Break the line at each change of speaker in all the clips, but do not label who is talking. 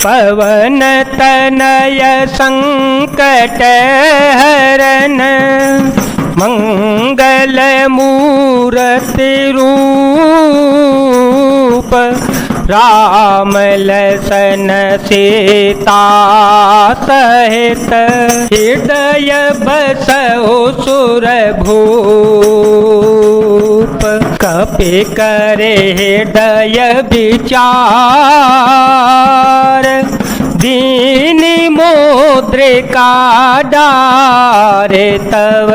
पवन तनय संकट हरन मंगल मूर्ति रूप राम लसन सीता सहित हृदय बसो सुर भूप कपि करे हृदय विचार दीनी मुद्रिका डारे तव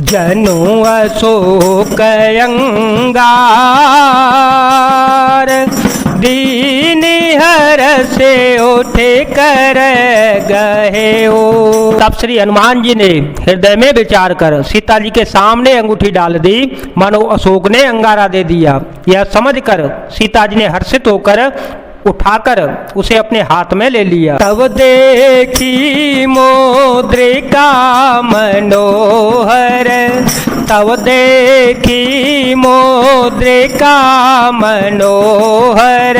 जनु अशोक अंगार दीनी हर से उठे कर गए हो। तब श्री हनुमान जी ने हृदय में विचार कर सीता जी के सामने अंगूठी डाल दी, मानो अशोक ने अंगारा दे दिया। यह समझकर सीता जी ने हर्षित होकर उठाकर उसे अपने हाथ में ले लिया। तब देखी मुद्रिका मनोहर, तब देखी मुद्रिका मनोहर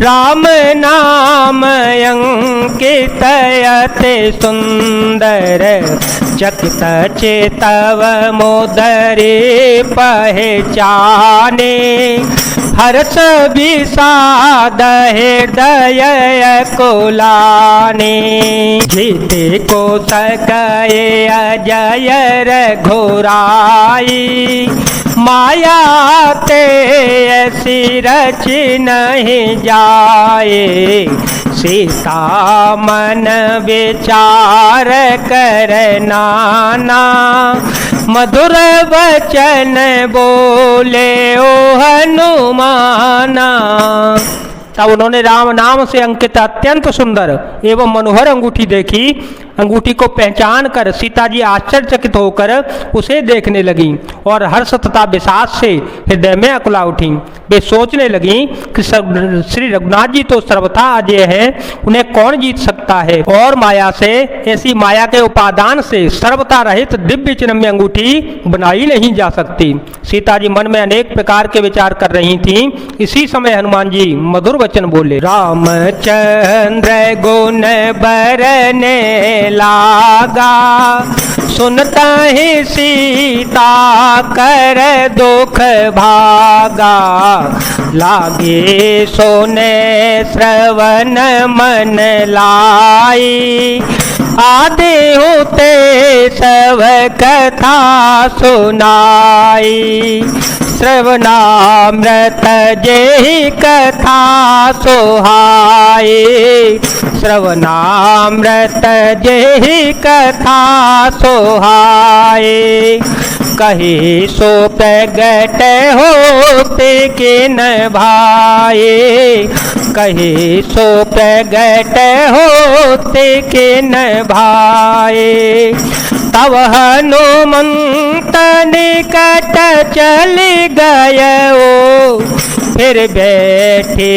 राम नाम अंकित अति सुंदर चकित चेतव मोदरे पहचाने हर्ष विषाद हृदय कुलाने जीते को सकए अजय रघुराई माया ते ऐसी रच नहीं जाए सीता मन विचार कर नाना मधुर वचन बोले ओ हनुमाना। तब उन्होंने राम नाम से अंकित अत्यंत सुंदर एवं मनोहर अंगूठी देखी। अंगूठी को पहचान कर सीता जी आश्चर्यचकित होकर उसे देखने लगी और हर्ष तथा विषाद से हृदय में अकुला उठी। वे सोचने लगी कि श्री रघुनाथ जी तो सर्वथा अजय हैं, उन्हें कौन जीत सकता है, और माया से ऐसी माया के उपादान से सर्वथा रहित दिव्य चिन्ह अंगूठी बनाई नहीं जा सकती। सीता जी मन में अनेक प्रकार के विचार कर रही थीं। इसी समय हनुमान जी मधुर वचन बोले, रामचंद्र गुण बरने लागा सुनता ही सीता कर दुख भागा लागे सोने श्रवण मन लाई आदि होते सब कथा सुनाई श्रवणामृत जेहि कथा सोहाए श्रवणामृत जेहि कथा सोहाए कही सो प्रगट होते के न भाए कही सो प्रगट होते के न भाए तब हनुमंत निकट चल गयो फिर बैठे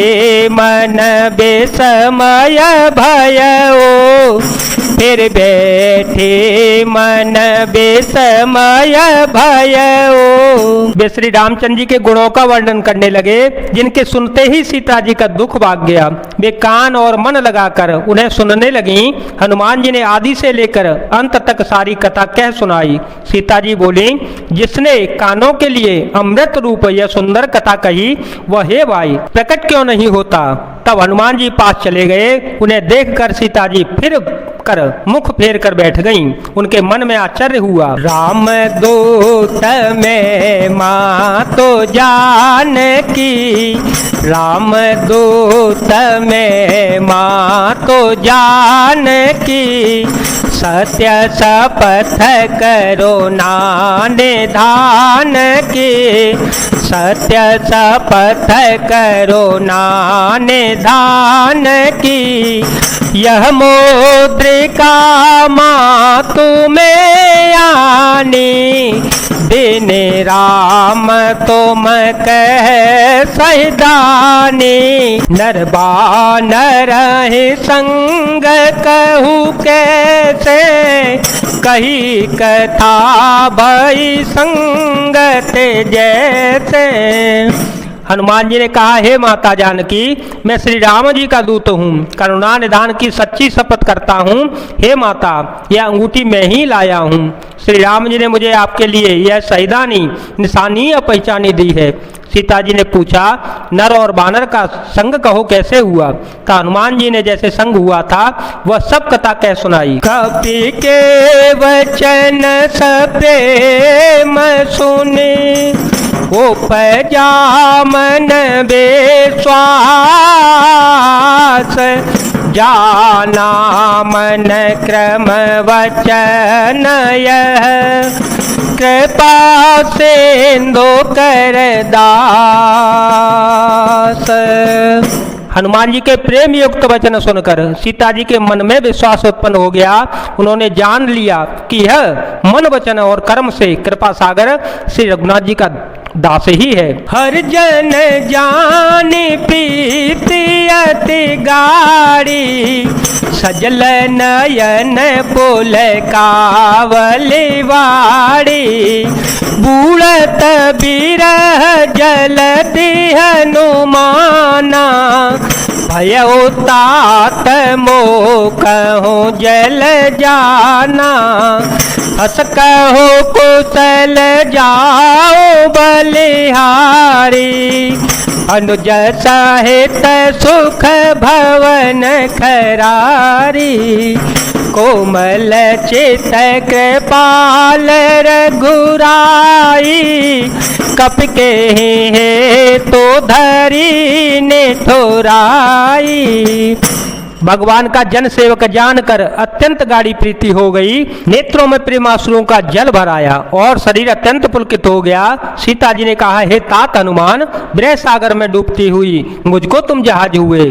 मन बेसमय भयो फिर बैठे मन बेसमय भयो। वे श्री रामचंद्र जी के गुणों का वर्णन करने लगे जिनके सुनते ही सीता जी का दुख भाग गया। वे कान और मन लगाकर उन्हें सुनने लगी। हनुमान जी ने आदि से लेकर अंत तक सारी कथा कह सुनाई। सीता जी बोली, जिसने कानों के लिए अमृत रूप यह सुंदर कथा कही वह हे भाई प्रकट क्यों नहीं होता। तब हनुमान जी पास चले गए। उन्हें देखकर सीता जी फिर कर मुख फेर कर बैठ गईं। उनके मन में आश्चर्य हुआ। राम दूत में माँ तो जान की राम दूत में माँ तो जान की सत्य शपथ करो नाने धान की सत्य शपथ करो नाने धान की यह मुद्रिका माँ तुम्हें आनी दिन राम तुम कह सहिदानी नरबानर संग कहू कैसे कही कथा भई संगत जैसे। हनुमान जी ने कहा, हे माता जानकी, मैं श्री राम जी का दूत हूँ, करुणा निधान की सच्ची शपथ करता हूँ। हे माता, यह अंगूठी मैं ही लाया हूँ। श्री राम जी ने मुझे आपके लिए यह शहीदानी निशानी और पहचानी दी है। सीता जी ने पूछा, नर और बानर का संग कहो कैसे हुआ? तो हनुमान जी ने जैसे संग हुआ था वह सब कथा कह सुनाई। कपि के वचन सप्रेम सुने, उपजा मन विश्वास, जाना मन क्रम वचन यह, कृपा सिंधु कर दास। हनुमान जी के प्रेम युक्त वचन सुनकर सीता जी के मन में विश्वास उत्पन्न हो गया। उन्होंने जान लिया कि यह मन वचन और कर्म से कृपा सागर श्री रघुनाथ जी का दास ही है। हर जन जान प्रीति अति गाड़ी, सजल नयन पुल कावली वाड़ी, बूढ़त बिरह जलति हनुमाना, भयो तात मोकहु जल जाना, हस कहो कुशल जाओ बलिहारी, अनुज सहित सुख भवन खरारी, कोमल चित कृपाल रघुराई, कपि के हे तो धरी ने ठुराई। भगवान का जन सेवक जानकर अत्यंत गाढ़ी प्रीति हो गई, नेत्रों में प्रेमाश्रुओं का जल भर आया और शरीर अत्यंत पुलकित हो गया। सीता जी ने कहा, हे तात हनुमान, विरह सागर में डूबती हुई मुझको तुम जहाज हुए।